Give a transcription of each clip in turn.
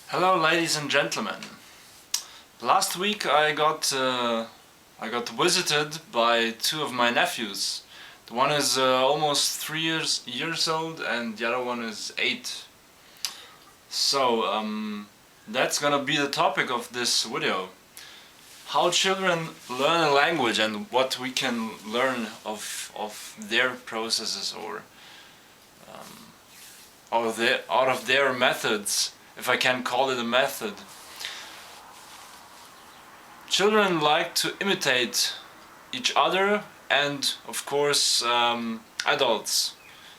Hello, ladies and gentlemen. Last week I got visited by two of my nephews. The one is almost 3 years old, and the other one is 8. So that's gonna be the topic of this video: how children learn a language and what we can learn of their processes, or out of their methods, if I can call it a method. Children like to imitate each other and, of course, adults.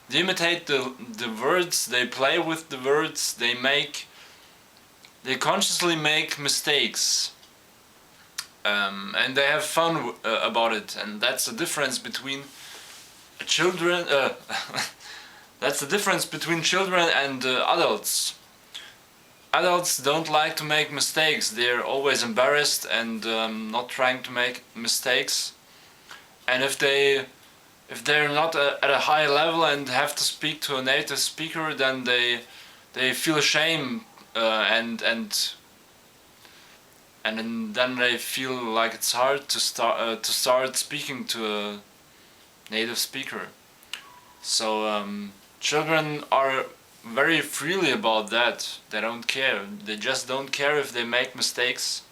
They imitate the words, they play with the words, they consciously make mistakes, and they have fun about it. And that's the difference between children. That's the difference between children and adults. Adults don't like to make mistakes. They're always embarrassed and not trying to make mistakes. And if they're not at a high level and have to speak to a native speaker, then they feel ashamed, and then they feel like it's hard to start speaking to a native speaker. So children are very freely about that. They don't care. They just don't care if they make mistakes.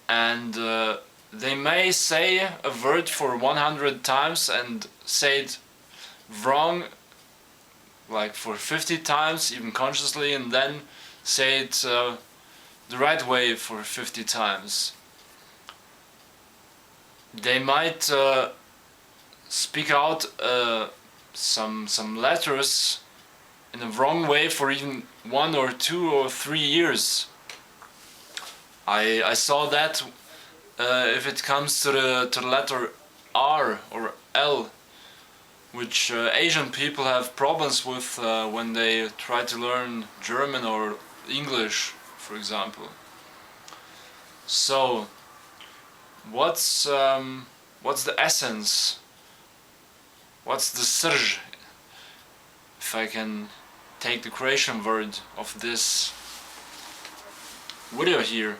And they may say a word for 100 times and say it wrong like for 50 times, even consciously, and then say it the right way for 50 times. They might speak out some letters in the wrong way for even 1 or 2 or 3 years. I saw that if it comes to the letter R or L, which Asian people have problems with when they try to learn German or English, for example. So what's the essence? What's the srž, if I can take the Croatian word of this video here?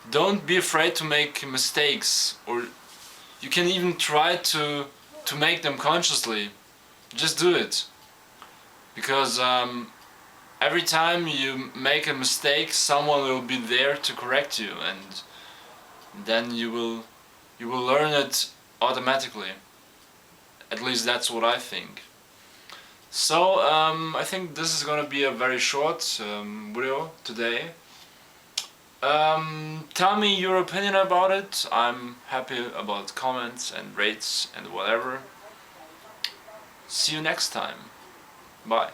Don't be afraid to make mistakes, or you can even try to make them consciously. Just do it, because every time you make a mistake, someone will be there to correct you, and then you will learn it automatically. At least that's what I think. So I think this is gonna be a very short video today. Tell me your opinion about it. I'm happy about comments and rates and whatever. See you next time. Bye.